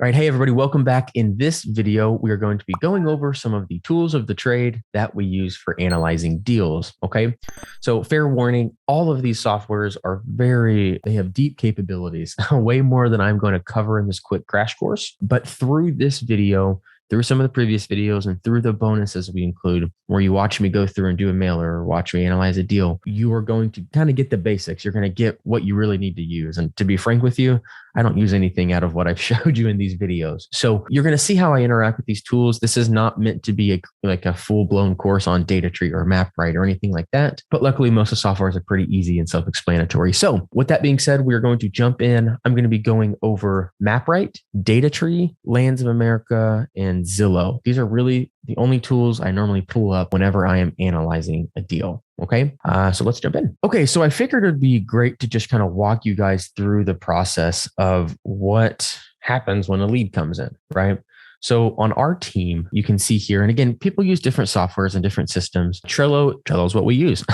All right, hey everybody, welcome back. In this video, we are going to be going over some of the tools of the trade that we use for analyzing deals, okay? So fair warning, all of these softwares are they have deep capabilities, way more than I'm going to cover in this quick crash course. But through this video, through some of the previous videos and through the bonuses we include, where you watch me go through and do a mailer or watch me analyze a deal, you are going to kind of get the basics. You're going to get what you really need to use. And to be frank with you, I don't use anything out of what I've showed you in these videos. So you're going to see how I interact with these tools. This is not meant to be like a full-blown course on DataTree or MapRight or anything like that. But luckily, most of the softwares are pretty easy and self-explanatory. So with that being said, we're going to jump in. I'm going to be going over MapRight, DataTree, Lands of America, and Zillow. These are really the only tools I normally pull up whenever I am analyzing a deal. Okay, so let's jump in. Okay, so I figured it'd be great to just kind of walk you guys through the process of what happens when a lead comes in, right? So on our team, you can see here, and again, people use different softwares and different systems. Trello is what we use.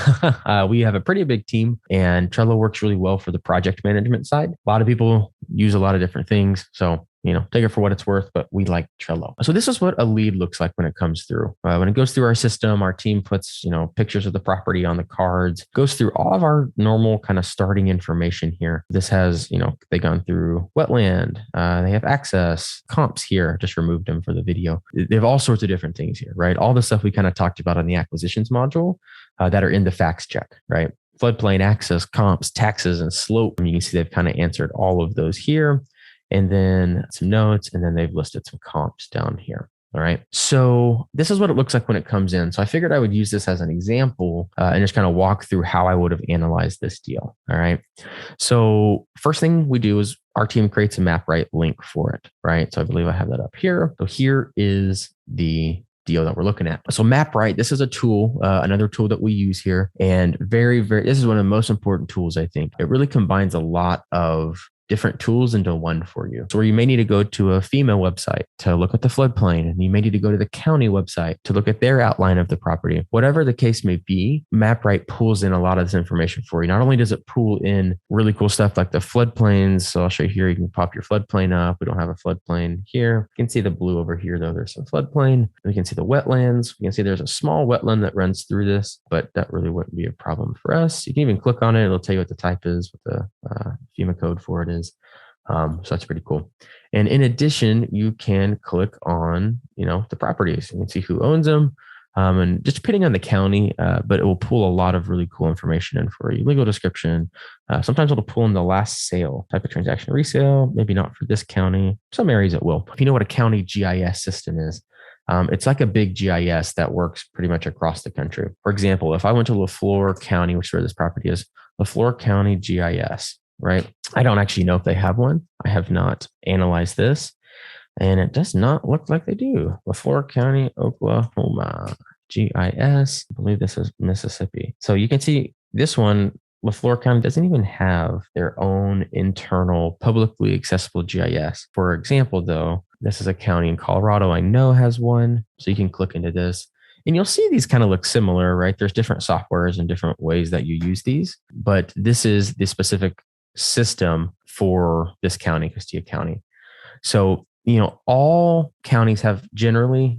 We have a pretty big team, and Trello works really well for the project management side. A lot of people use a lot of different things. So take it for what it's worth, but we like Trello. So this is what a lead looks like when it comes through. When it goes through our system, our team puts, pictures of the property on the cards, goes through all of our normal kind of starting information here. This has, they've gone through wetland, they have access, comps here, just removed them for the video. They have all sorts of different things here, right? All the stuff we kind of talked about on the acquisitions module that are in the facts check, right? Floodplain access, comps, taxes, and slope. You can see they've kind of answered all of those here. And then some notes, and then they've listed some comps down here. All right. So this is what it looks like when it comes in. So I figured I would use this as an example and just kind of walk through how I would have analyzed this deal. All right. So first thing we do is our team creates a MapRight link for it. Right. So I believe I have that up here. So here is the deal that we're looking at. So MapRight, this is a tool, another tool that we use here. And this is one of the most important tools, I think. It really combines a lot of different tools into one for you. So where you may need to go to a FEMA website to look at the floodplain, and you may need to go to the county website to look at their outline of the property. Whatever the case may be, MapRight pulls in a lot of this information for you. Not only does it pull in really cool stuff like the floodplains. So I'll show you here, you can pop your floodplain up. We don't have a floodplain here. You can see the blue over here though. There's some floodplain. We can see the wetlands. You can see there's a small wetland that runs through this, but that really wouldn't be a problem for us. You can even click on it. It'll tell you what the type is, what the FEMA code for it is. So that's pretty cool. And in addition, you can click on, the properties. You can see who owns them, and just depending on the county, but it will pull a lot of really cool information in for you. Legal description. Sometimes it'll pull in the last sale, type of transaction, resale, maybe not for this county. Some areas it will. If you know what a county GIS system is, it's like a big GIS that works pretty much across the country. For example, if I went to Lafleur County, which is where this property is, Lafleur County GIS. Right? I don't actually know if they have one. I have not analyzed this, and it does not look like they do. Lafleur County, Oklahoma, GIS. I believe this is Mississippi. So you can see this one, Lafleur County doesn't even have their own internal publicly accessible GIS. For example, though, this is a county in Colorado I know has one. So you can click into this. And you'll see these kind of look similar, right? There's different softwares and different ways that you use these, but this is the specific system for this county, Castilla County. So, all counties have generally,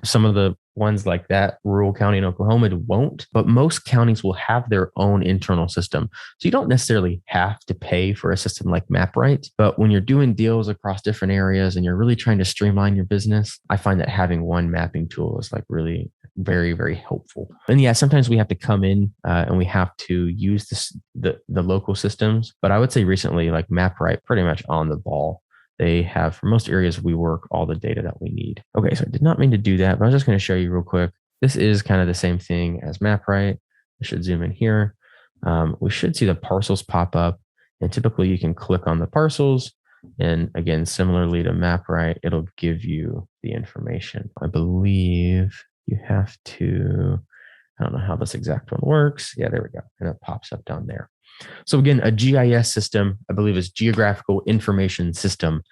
some of the ones like that, rural county in Oklahoma won't, but most counties will have their own internal system. So you don't necessarily have to pay for a system like MapRight, but when you're doing deals across different areas and you're really trying to streamline your business, I find that having one mapping tool is like really very, very helpful. And yeah, sometimes we have to come in and we have to use the local systems, but I would say recently, like MapRight, pretty much on the ball. They have, for most areas we work, all the data that we need. Okay, so I did not mean to do that, but I was just going to show you real quick. This is kind of the same thing as MapRight. I should zoom in here. We should see the parcels pop up, and typically you can click on the parcels. And again, similarly to MapRight, it'll give you the information. I believe you have to, I don't know how this exact one works. Yeah, there we go. And it pops up down there. So again, a GIS system, I believe, is Geographical Information System.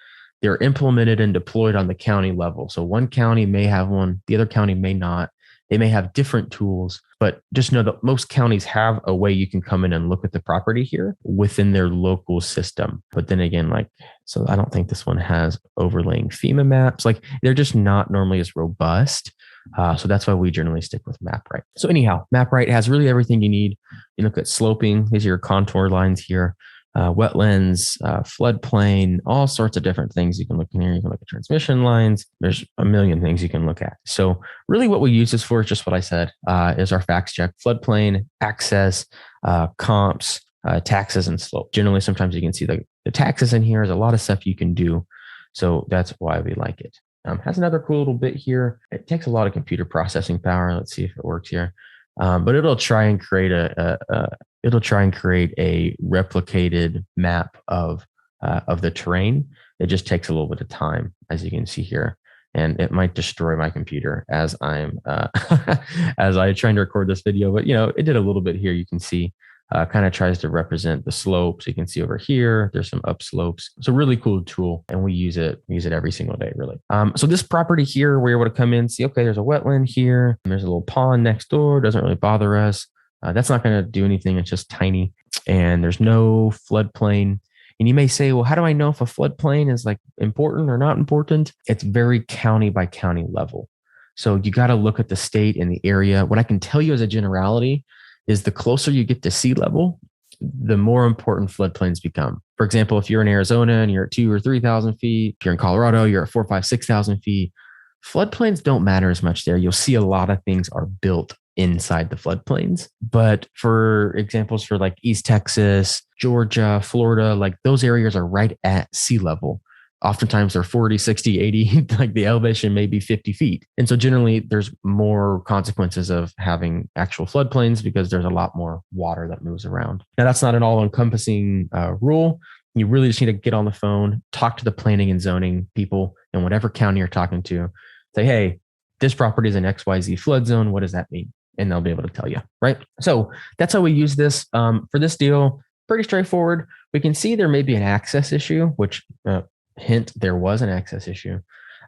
They're implemented and deployed on the county level. So one county may have one, the other county may not. They may have different tools, but just know that most counties have a way you can come in and look at the property here within their local system. But then again, like, so I don't think this one has overlaying FEMA maps. Like, they're just not normally as robust. So that's why we generally stick with MapRight. So anyhow, MapRight has really everything you need. You look at sloping, these are your contour lines here, wetlands, floodplain, all sorts of different things you can look in here. You can look at transmission lines. There's a million things you can look at. So really what we use this for is just what I said, is our facts check, floodplain, access, comps, taxes, and slope. Generally, sometimes you can see the taxes in here. There's a lot of stuff you can do. So that's why we like it. Has another cool little bit here. It takes a lot of computer processing power. Let's see if it works here. But it'll try and create a replicated map of the terrain. It just takes a little bit of time, as you can see here, and it might destroy my computer as I'm as I'm trying to record this video. But it did a little bit here. You can see. Kind of tries to represent the slopes. You can see over here, there's some upslopes. It's a really cool tool, and we use it every single day, really. So this property here, we're able to come in, see, okay, there's a wetland here, and there's a little pond next door. Doesn't really bother us. That's not going to do anything. It's just tiny, and there's no floodplain. And you may say, well, how do I know if a floodplain is like important or not important? It's very county by county level. So you got to look at the state and the area. What I can tell you as a generality is the closer you get to sea level, the more important floodplains become. For example, if you're in Arizona and you're at 2,000 or 3,000 feet, if you're in Colorado, you're at 4,000, 5,000, 6,000 feet, floodplains don't matter as much there. You'll see a lot of things are built inside the floodplains. But for examples for like East Texas, Georgia, Florida, like those areas are right at sea level. Oftentimes they're 40, 60, 80, like the elevation may be 50 feet. And so generally there's more consequences of having actual floodplains because there's a lot more water that moves around. Now that's not an all-encompassing rule. You really just need to get on the phone, talk to the planning and zoning people in whatever county you're talking to. Say, hey, this property is an XYZ flood zone. What does that mean? And they'll be able to tell you, right? So that's how we use this for this deal. Pretty straightforward. We can see there may be an access issue, which hint, there was an access issue.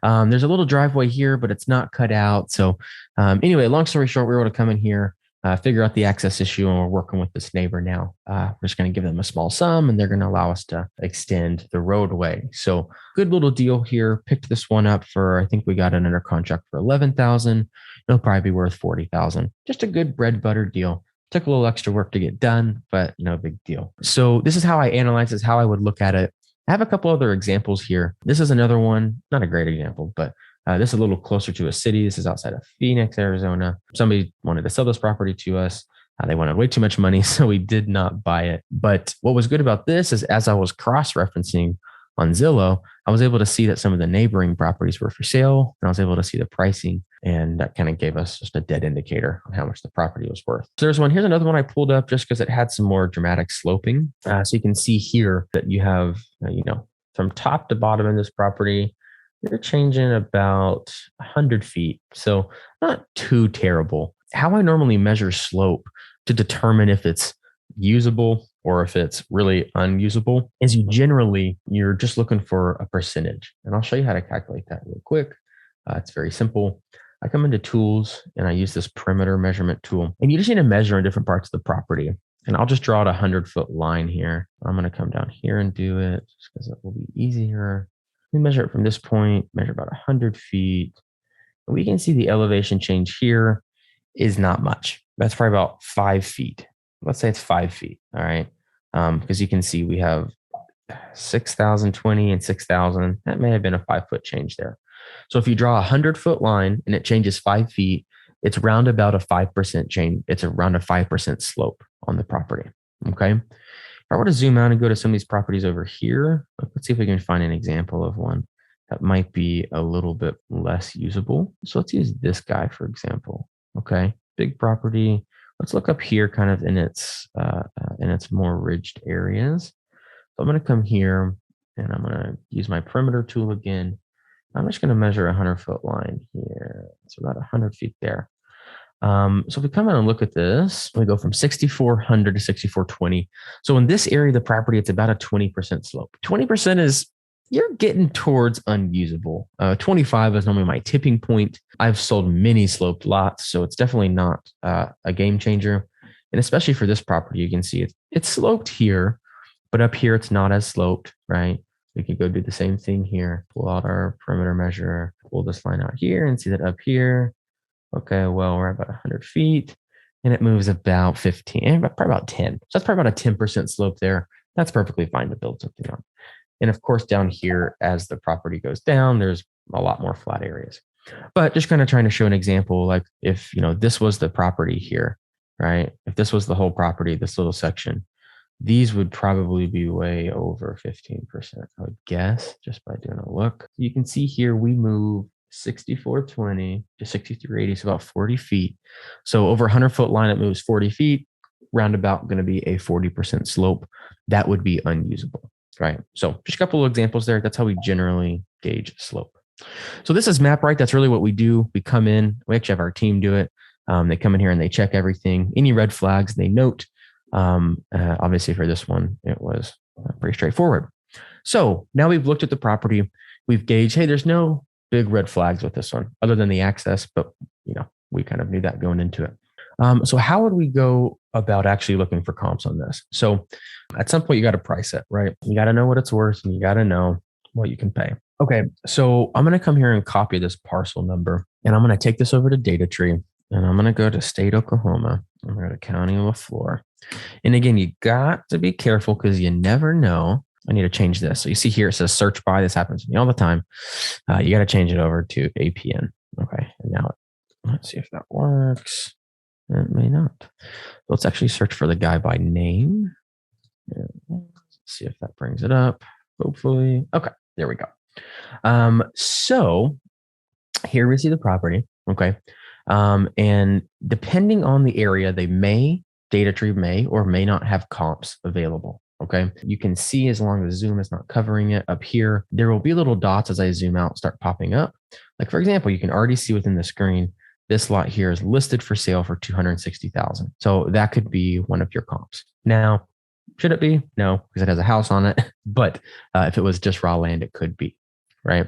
There's a little driveway here, but it's not cut out. So anyway, long story short, we were able to come in here, figure out the access issue, and we're working with this neighbor now. We're just going to give them a small sum, and they're going to allow us to extend the roadway. So good little deal here. Picked this one up for, I think we got it under contract for $11,000. It'll probably be worth $40,000. Just a good bread butter deal. Took a little extra work to get done, but no big deal. So this is how I analyze this, how I would look at it. I have a couple other examples here. This is another one, not a great example, but this is a little closer to a city. This is outside of Phoenix, Arizona. Somebody wanted to sell this property to us. They wanted way too much money, so we did not buy it. But what was good about this is as I was cross-referencing on Zillow, I was able to see that some of the neighboring properties were for sale, and I was able to see the pricing, and that kind of gave us just a dead indicator on how much the property was worth. So there's one. Here's another one I pulled up just because it had some more dramatic sloping. So you can see here that you have, from top to bottom in this property, you're changing about 100 feet. So not too terrible. How I normally measure slope to determine if it's usable or if it's really unusable is you're just looking for a percentage. And I'll show you how to calculate that real quick. It's very simple. I come into tools and I use this perimeter measurement tool, and you just need to measure in different parts of the property. And I'll just draw out a 100-foot line here. I'm going to come down here and do it just because it will be easier. We measure it from this point, measure about 100 feet. And we can see the elevation change here is not much. That's probably about 5 feet. Let's say it's 5 feet. All right. Because you can see we have 6,020 and 6,000. That may have been a 5-foot change there. So if you draw a 100-foot line and it changes 5 feet, it's around about a 5% change. It's around a 5% slope on the property. Okay. If I were to zoom out and go to some of these properties over here, let's see if we can find an example of one that might be a little bit less usable. So let's use this guy, for example. Okay. Big property. Let's look up here kind of in its more ridged areas. So I'm going to come here and I'm going to use my perimeter tool again. I'm just going to measure a 100-foot line here. It's about 100 feet there. So if we come in and look at this, we go from 6,400 to 6,420. So in this area of the property, it's about a 20% slope. 20% is you're getting towards unusable. 25 is normally my tipping point. I've sold many sloped lots, so it's definitely not a game changer. And especially for this property, you can see it's sloped here, but up here it's not as sloped, right? We could go do the same thing here. Pull out our perimeter measure, pull this line out here and see that up here. Okay, well, we're about 100 feet and it moves about 15, probably about 10. So that's probably about a 10% slope there. That's perfectly fine to build something on. And of course, down here, as the property goes down, there's a lot more flat areas. But just kind of trying to show an example, like if, this was the property here, right? If this was the whole property, this little section, these would probably be way over 15%, I would guess, just by doing a look. You can see here, we move 6420 to 6380, so about 40 feet. So over 100-foot line, it moves 40 feet, roundabout going to be a 40% slope. That would be unusable, right? So just a couple of examples there. That's how we generally gauge slope. So this is MapRight. That's really what we do. We come in, we actually have our team do it. They come in here and they check everything. Any red flags, they note. Obviously for this one, it was pretty straightforward. So now we've looked at the property. We've gauged, hey, there's no big red flags with this one other than the access, but we kind of knew that going into it. So how would we go about actually looking for comps on this? So at some point you got to price it, right? You got to know what it's worth and you got to know what you can pay. Okay, so I'm going to come here and copy this parcel number and I'm going to take this over to DataTree and I'm going to go to state Oklahoma. I'm going to go to county LaFleur. And again, you got to be careful because you never know. I need to change this. So you see here, it says search by. This happens to me all the time. You got to change it over to APN. Okay, and now let's see if that works. It may not. Let's actually search for the guy by name. Let's see if that brings it up. Hopefully. Okay, there we go. So here we see the property. Okay. And depending on the area, DataTree may or may not have comps available. Okay. You can see as long as Zoom is not covering it up here, there will be little dots as I zoom out start popping up. Like for example, you can already see within the screen, this lot here is listed for sale for $260,000. So that could be one of your comps. Now, should it be? No, because it has a house on it. But if it was just raw land, it could be, right?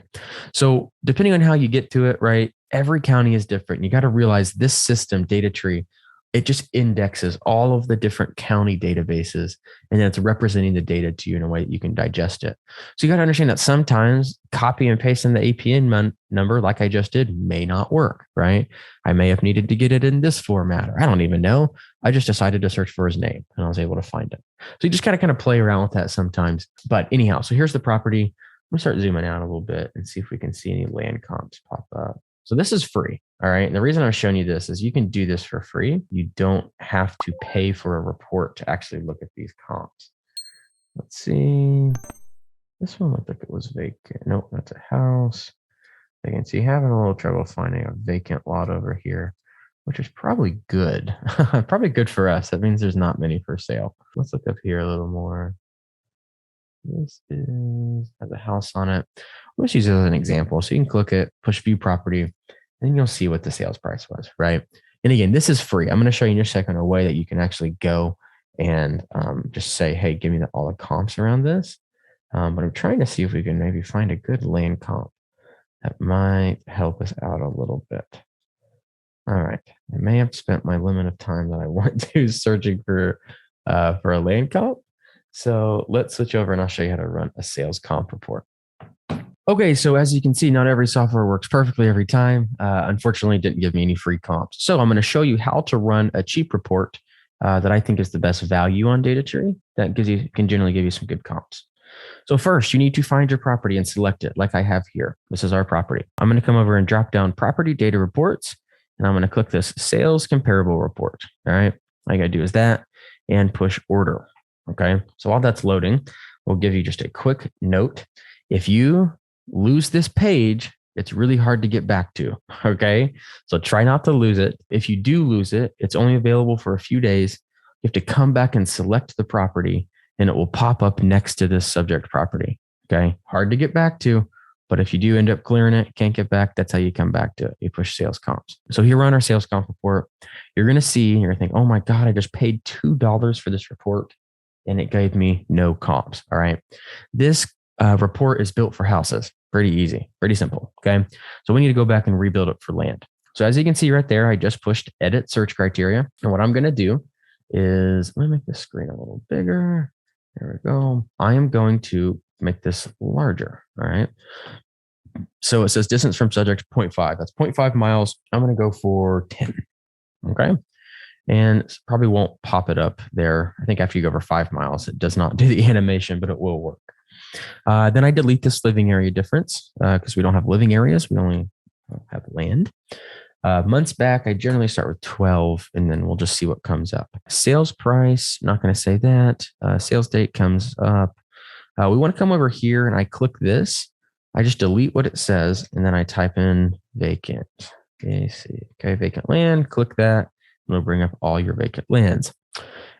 So depending on how you get to it, right? Every county is different. You got to realize this system, DataTree, it just indexes all of the different county databases, and then it's representing the data to you in a way that you can digest it. So you got to understand that sometimes copy and pasting the APN number, like I just did, may not work, right? I may have needed to get it in this format, or I don't even know. I just decided to search for his name, and I was able to find it. So you just got to kind of play around with that sometimes. But anyhow, so here's the property. I'm going to start zooming out a little bit and see if we can see any land comps pop up. So this is free. All right. And the reason I'm showing you this is you can do this for free. You don't have to pay for a report to actually look at these comps. Let's see. This one looked like it was vacant. Nope, that's a house. I can see having a little trouble finding a vacant lot over here, which is probably good. Probably good for us. That means there's not many for sale. Let's look up here a little more. This has a house on it. Let's use it as an example. So you can click it, push view property, and you'll see what the sales price was, right? And again, this is free. I'm going to show you in a second a way that you can actually go and just say, hey, give me all the comps around this. But I'm trying to see if we can maybe find a good land comp that might help us out a little bit. All right. I may have spent my limit of time that I want to searching for a land comp. So let's switch over and I'll show you how to run a sales comp report. Okay, so as you can see, not every software works perfectly every time. Unfortunately, it didn't give me any free comps. So I'm going to show you how to run a cheap report that I think is the best value on DataTree that can generally give you some good comps. So first, you need to find your property and select it like I have here. This is our property. I'm going to come over and drop down property data reports, and I'm going to click this sales comparable report. All right, all you got to do is that and push order. Okay, so while that's loading, we'll give you just a quick note. If you lose this page, it's really hard to get back to. Okay, so try not to lose it. If you do lose it, it's only available for a few days. You have to come back and select the property, and it will pop up next to this subject property. Okay, hard to get back to, but if you do end up clearing it, can't get back, that's how you come back to it. You push sales comps. So here on our sales comp report, you're going to see, you're going to think, oh my God, I just paid $2 for this report, and it gave me no comps. All right, this report is built for houses. Pretty easy, pretty simple. Okay. So we need to go back and rebuild it for land. So as you can see right there, I just pushed edit search criteria. And what I'm going to do is, let me make this screen a little bigger. There we go. I am going to make this larger. All right. So it says distance from subject 0.5. That's 0.5 miles. I'm going to go for 10. Okay. And probably won't pop it up there. I think after you go over 5 miles, it does not do the animation, but it will work. Then I delete this living area difference because we don't have living areas. We only have land. Months back, I generally start with 12, and then we'll just see what comes up. Sales price, not going to say that. Sales date comes up. We want to come over here, and I click this. I just delete what it says, and then I type in vacant. Okay, vacant land, click that. It'll bring up all your vacant lands.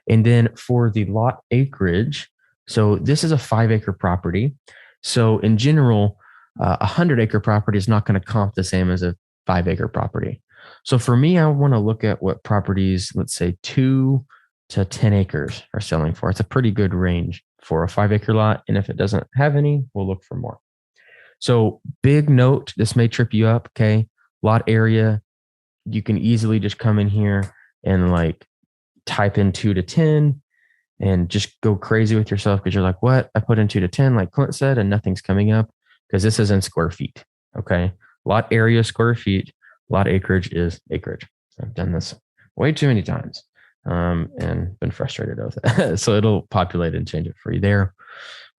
And then for the lot acreage, so this is a 5-acre property. So in general, a 100-acre property is not going to comp the same as a 5-acre property. So for me, I want to look at what properties, let's say 2 to 10 acres are selling for. It's a pretty good range for a 5-acre lot. And if it doesn't have any, we'll look for more. So big note, this may trip you up. Okay. Lot area, you can easily just come in here and like type in 2 to 10 and just go crazy with yourself because you're like, what? I put in 2 to 10, like Clint said, and nothing's coming up because this is in square feet. Okay. Lot area, square feet, lot acreage is acreage. I've done this way too many times and been frustrated with it. So it'll populate and change it for you there.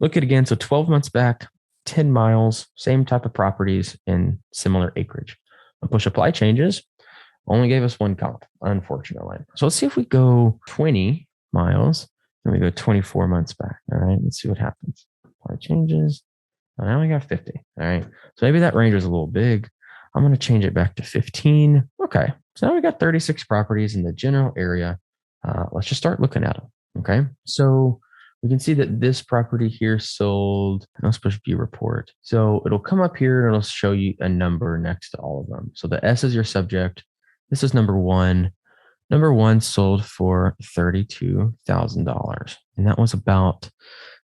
Look at again. So 12 months back, 10 miles, same type of properties and similar acreage. I'll push apply changes. Only gave us one comp, unfortunately. So let's see if we go 20 miles and we go 24 months back. All right, let's see what happens. Apply changes. Oh, now we got 50. All right, so maybe that range is a little big. I'm going to change it back to 15. Okay, so now we got 36 properties in the general area. Let's just start looking at them. Okay, so we can see that this property here sold. Let's push view report. So it'll come up here and it'll show you a number next to all of them. So the S is your subject. This is number one. Number one sold for $32,000. And that was about,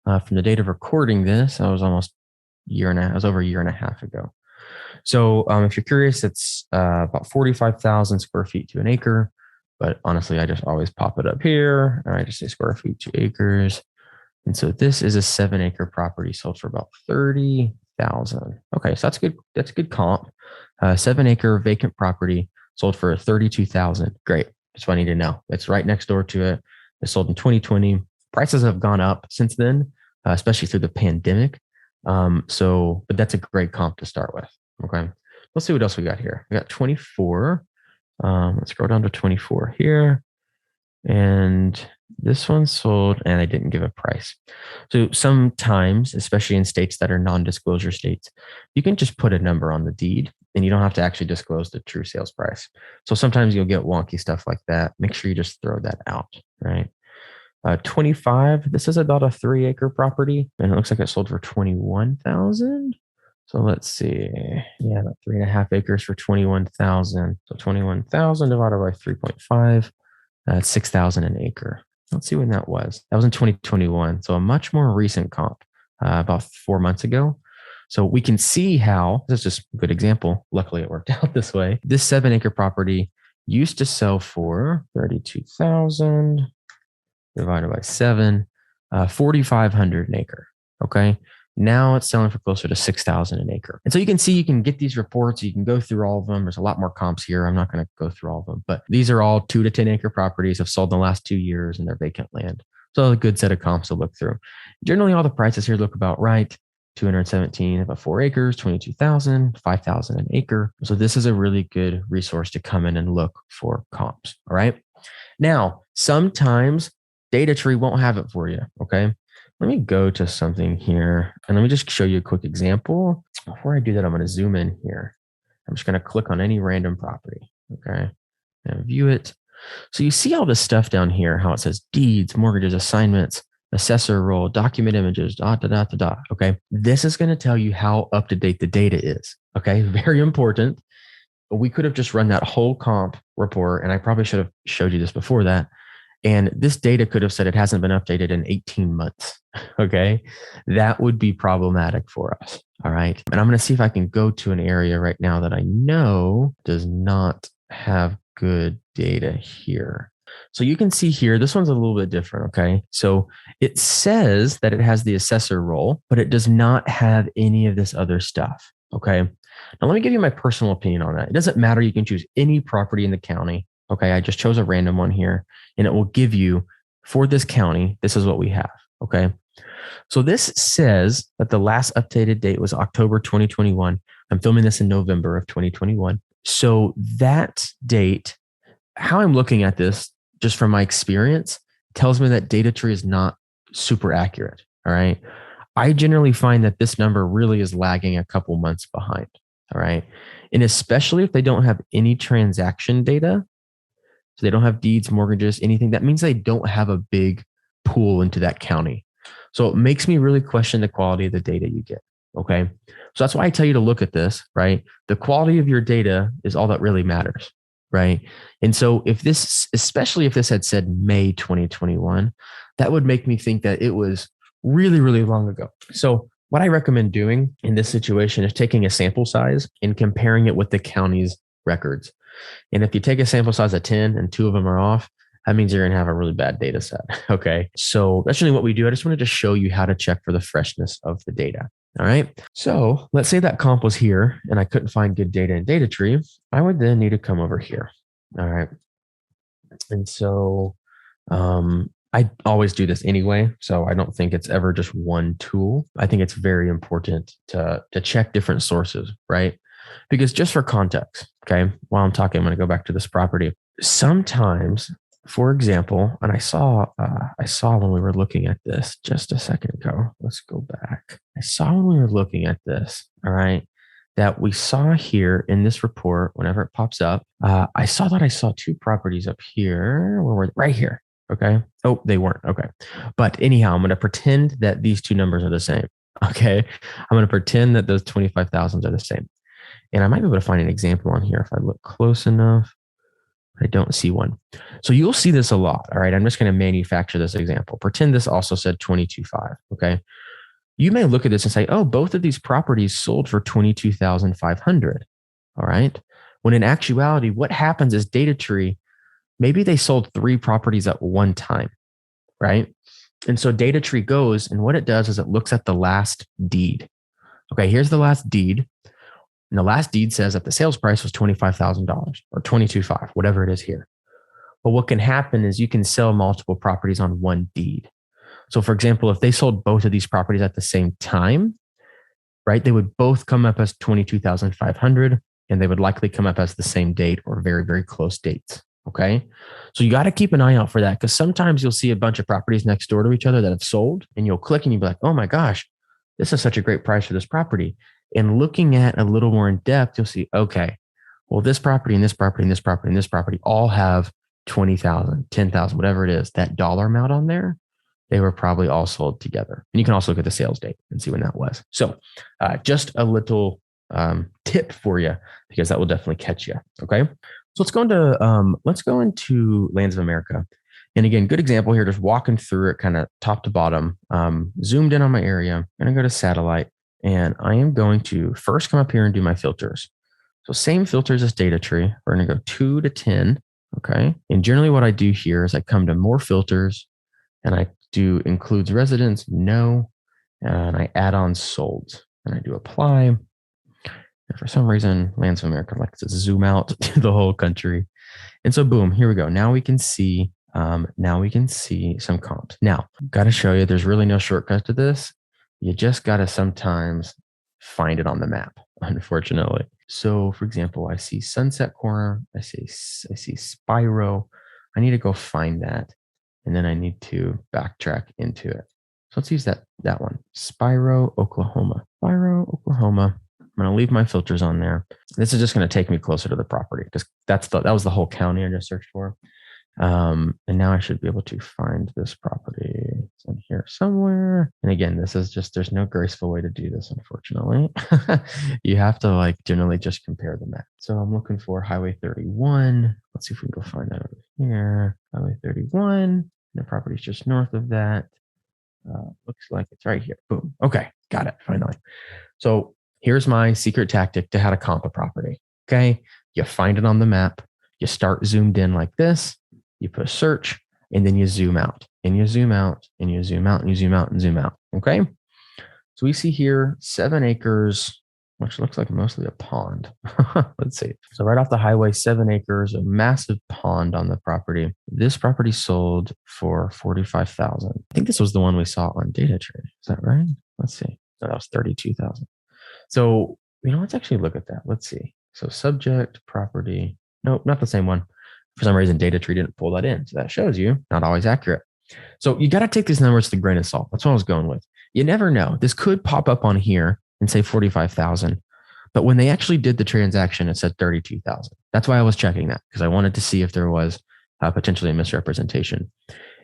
from the date of recording this, that was almost a year and a half, it was over a year and a half ago. So if you're curious, it's about 45,000 square feet to an acre. But honestly, I just always pop it up here. And I just say square feet to acres. And so this is a 7-acre property sold for about 30,000. Okay, so that's good. That's a good comp. 7-acre vacant property sold for 32,000. Great. That's what I need to know. It's right next door to it. It sold in 2020. Prices have gone up since then, especially through the pandemic. But that's a great comp to start with. Okay. Let's see what else we got here. We got 24. Let's scroll down to 24 here. And this one sold and I didn't give a price. So sometimes, especially in states that are non-disclosure states, you can just put a number on the deed and you don't have to actually disclose the true sales price. So sometimes you'll get wonky stuff like that. Make sure you just throw that out, right? 25, this is about a 3-acre property and it looks like it sold for 21,000. So let's see. Yeah, about 3.5 acres for 21,000. So 21,000 divided by 3.5. That's 6,000 an acre. Let's see when that was. That was in 2021. So a much more recent comp, about 4 months ago. So we can see how, this is just a good example. Luckily, it worked out this way. This 7-acre property used to sell for 32,000 divided by 7, 4,500 an acre. Okay. Now it's selling for closer to 6,000 an acre. And so you can see, you can get these reports. You can go through all of them. There's a lot more comps here. I'm not going to go through all of them, but these are all 2 to 10 acre properties have sold in the last 2 years and they're vacant land. So a good set of comps to look through. Generally, all the prices here look about right. 217, about 4 acres, 22,000, 5,000 an acre. So this is a really good resource to come in and look for comps. All right. Now, sometimes DataTree won't have it for you. Okay. Let me go to something here and let me just show you a quick example. Before I do that, I'm going to zoom in here. I'm just going to click on any random property. Okay. And view it. So you see all this stuff down here, how it says deeds, mortgages, assignments, assessor role, document images, Okay. This is going to tell you how up to date the data is. Okay. Very important. We could have just run that whole comp report, and I probably should have showed you this before that. And this data could have said it hasn't been updated in 18 months. Okay. That would be problematic for us. All right. And I'm going to see if I can go to an area right now that I know does not have good data here. So you can see here, this one's a little bit different. Okay. So it says that it has the assessor role, but it does not have any of this other stuff. Okay. Now let me give you my personal opinion on that. It doesn't matter. You can choose any property in the county. Okay. I just chose a random one here and it will give you for this county, this is what we have. Okay. So this says that the last updated date was October 2021. I'm filming this in November of 2021. So that date, how I'm looking at this, just from my experience, tells me that DataTree is not super accurate. All right. I generally find that this number really is lagging a couple months behind. All right. And especially if they don't have any transaction data, so they don't have deeds, mortgages, anything, that means they don't have a big pool into that county. So it makes me really question the quality of the data you get. Okay. So that's why I tell you to look at this, right? The quality of your data is all that really matters. Right. And so if this, especially if this had said May 2021, that would make me think that it was really, really long ago. So what I recommend doing in this situation is taking a sample size and comparing it with the county's records. And if you take a sample size of 10 and 2 of them are off, that means you're going to have a really bad data set. Okay. So that's really what we do. I just wanted to show you how to check for the freshness of the data. All right. So let's say that comp was here and I couldn't find good data in DataTree. I would then need to come over here. All right. And so I always do this anyway. So I don't think it's ever just one tool. I think it's very important to check different sources, right? Because just for context, okay, while I'm talking, I'm going to go back to this property. Sometimes, for example, and I saw when we were looking at this just a second ago. Let's go back. I saw when we were looking at this, all right, that we saw here in this report, whenever it pops up, I saw 2 properties up here. Where were right here? Okay. Oh, they weren't. Okay. But anyhow, I'm going to pretend that these 2 numbers are the same. Okay. I'm going to pretend that those 25,000s are the same. And I might be able to find an example on here if I look close enough. I don't see one. So you'll see this a lot. All right. I'm just going to manufacture this example. Pretend this also said 22.5. Okay. You may look at this and say, oh, both of these properties sold for 22,500. All right. When in actuality, what happens is DataTree, maybe they sold 3 properties at one time. Right. And so DataTree goes and what it does is it looks at the last deed. Okay. Here's the last deed. And the last deed says that the sales price was $25,000 or $22,500, whatever it is here. But what can happen is you can sell multiple properties on one deed. So for example, if they sold both of these properties at the same time, right, they would both come up as 22,500 and they would likely come up as the same date or very, very close dates. Okay. So you got to keep an eye out for that because sometimes you'll see a bunch of properties next door to each other that have sold and you'll click and you'll be like, oh my gosh, this is such a great price for this property. And looking at a little more in depth, you'll see, okay, well, this property and this property and this property and this property all have 20,000, 10,000, whatever it is, that dollar amount on there, they were probably all sold together. And you can also look at the sales date and see when that was. So just a little tip for you, because that will definitely catch you. Okay. So let's go into Lands of America. And again, good example here, just walking through it kind of top to bottom, zoomed in on my area. I'm going to go to satellite and I am going to first come up here and do my filters. So same filters as DataTree. We're going to go 2 to 10. Okay. And generally what I do here is I come to more filters and I do includes residents, no, and I add on sold and I do apply. And for some reason, Lands of America likes to zoom out to the whole country. And so boom, here we go. Now we can see some comps. Now, got to show you, there's really no shortcut to this. You just got to sometimes find it on the map, unfortunately. So for example, I see Sunset Corner. I see Spiro. I need to go find that. And then I need to backtrack into it. So let's use that one. Spiro, Oklahoma. Spiro, Oklahoma. I'm going to leave my filters on there. This is just going to take me closer to the property because that was the whole county I just searched for. And now I should be able to find this property. It's in here somewhere. And again, this is just, there's no graceful way to do this, unfortunately. You have to generally just compare the map. So I'm looking for Highway 31. Let's see if we can go find that over here, Highway 31. The property's just north of that. Looks like it's right here. Boom. Okay, got it, finally. So here's my secret tactic to how to comp a property. Okay, you find it on the map, you start zoomed in like this, you push search, and then you zoom out, and you zoom out, and you zoom out, and you zoom out, and zoom out. Okay, so we see here 7 acres, which looks like mostly a pond. Let's see. So right off the highway, 7 acres, a massive pond on the property. This property sold for $45,000. I think this was the one we saw on DataTree. Is that right? Let's see. No, that was $32,000. So, let's actually look at that. Let's see. So subject, property. Nope, not the same one. For some reason, DataTree didn't pull that in. So that shows you not always accurate. So you got to take these numbers with a grain of salt. That's what I was going with. You never know. This could pop up on here and say 45,000. But when they actually did the transaction, it said 32,000. That's why I was checking that, because I wanted to see if there was potentially a misrepresentation.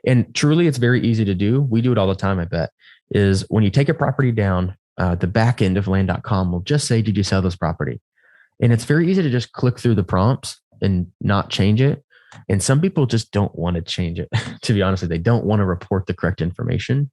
And truly, it's very easy to do. We do it all the time, I bet, is when you take a property down, the back end of land.com will just say, did you sell this property? And it's very easy to just click through the prompts and not change it. And some people just don't want to change it. To be honest, they don't want to report the correct information.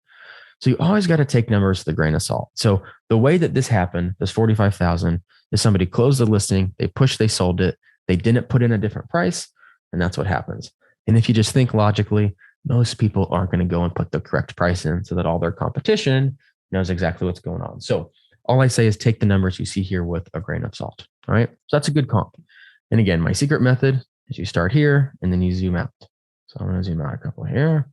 So you always got to take numbers with a grain of salt. So the way that this happened, this 45,000, is somebody closed the listing, they sold it, they didn't put in a different price, and that's what happens. And if you just think logically, most people aren't going to go and put the correct price in so that all their competition knows exactly what's going on. So all I say is take the numbers you see here with a grain of salt. All right. So that's a good comp. And again, my secret method is you start here and then you zoom out. So I'm going to zoom out a couple here.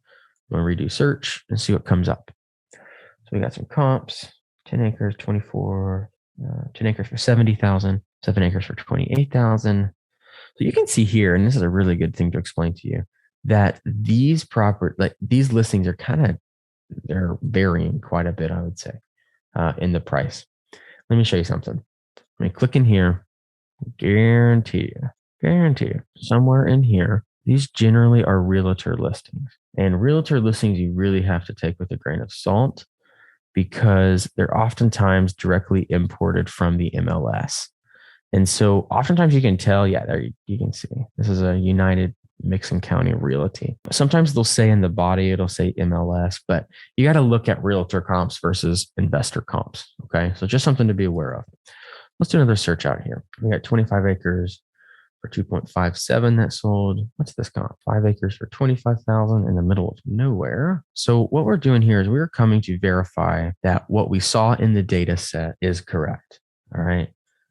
I'm going to redo search and see what comes up. So we got some comps, 10 acres, 24, 10 acres for 70,000, 7 acres for 28,000. So you can see here, and this is a really good thing to explain to you, that these these listings are they're varying quite a bit, I would say, in the price. Let me show you something. Let me click in here. Guarantee you, somewhere in here, these generally are realtor listings. And realtor listings you really have to take with a grain of salt, because they're oftentimes directly imported from the MLS. And so oftentimes you can tell, there you can see, this is a United Mixon County Realty. Sometimes they'll say in the body, it'll say MLS, but you got to look at realtor comps versus investor comps. Okay. So just something to be aware of. Let's do another search out here. We got 25 acres for 2.57 that sold. What's this comp? 5 acres for 25,000 in the middle of nowhere. So what we're doing here is we're coming to verify that what we saw in the data set is correct. All right.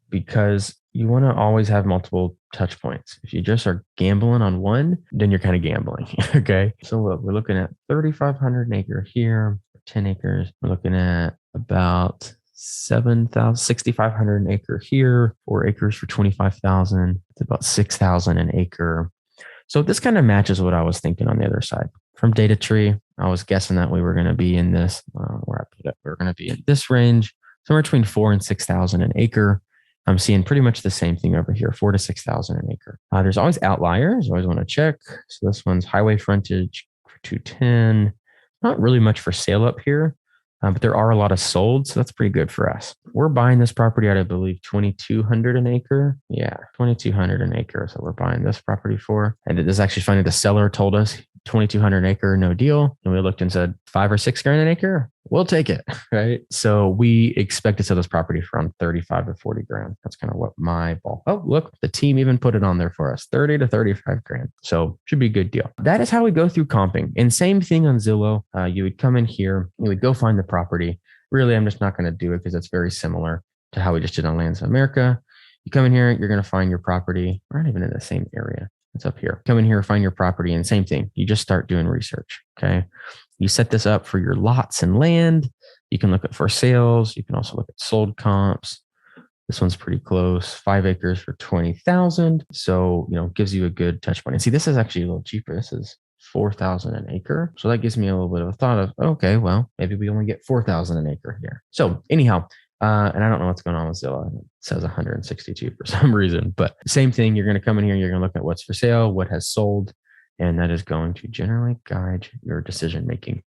Because you want to always have multiple touch points. If you just are gambling on one, then you're kind of gambling. Okay. So look, we're looking at 3,500 an acre here, 10 acres. We're looking at about 6,500 an acre here, 4 acres for 25,000. It's about 6,000 an acre. So this kind of matches what I was thinking on the other side. From DataTree, I was guessing that we were going to be in this, where I put it, we're going to be in this range, somewhere between 4,000 and 6,000 an acre. I'm seeing pretty much the same thing over here, 4,000 to 6,000 an acre. There's always outliers. I always want to check. So this one's highway frontage for 210. Not really much for sale up here, but there are a lot of sold. So that's pretty good for us. We're buying this property at, I believe, 2,200 an acre. Yeah, 2,200 an acre. So we're buying this property for. And it is actually funny. The seller told us 2,200 an acre, no deal. And we looked and said 5 or 6 grand an acre. We'll take it, right? So we expect to sell this property for around 35 or 40 grand. That's kind of what my ball. Oh, look, the team even put it on there for us, 30 to 35 grand. So should be a good deal. That is how we go through comping. And same thing on Zillow. You would come in here, you would go find the property. Really, I'm just not going to do it because it's very similar to how we just did on Lands of America. You come in here, you're going to find your property. We're not even in the same area. It's up here. Come in here, find your property, and same thing. You just start doing research. Okay. You set this up for your lots and land. You can look at for sales. You can also look at sold comps. This one's pretty close. 5 acres for 20,000. So, gives you a good touch point. And see, this is actually a little cheaper. This is 4,000 an acre. So that gives me a little bit of a thought of, okay, well, maybe we only get 4,000 an acre here. So anyhow, and I don't know what's going on with Zillow. It says 162 for some reason, but same thing. You're going to come in here. You're going to look at what's for sale, what has sold, and that is going to generally guide your decision making.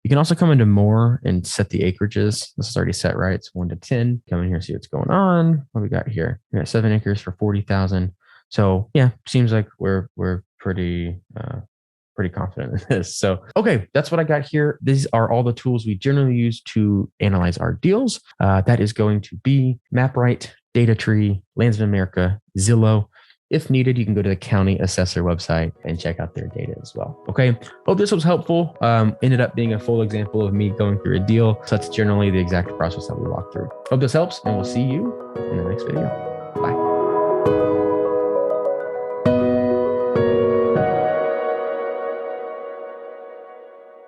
You can also come into more and set the acreages. This is already set, right? It's 1 to 10. Come in here, see what's going on. What we got here? We got 7 acres for 40,000. So yeah, seems like we're pretty confident in this. So, okay, that's what I got here. These are all the tools we generally use to analyze our deals. That is going to be MapRight, DataTree, Lands of America, Zillow. If needed, you can go to the county assessor website and check out their data as well. Okay, hope this was helpful. Ended up being a full example of me going through a deal. So that's generally the exact process that we walk through. Hope this helps, and we'll see you in the next video. Bye.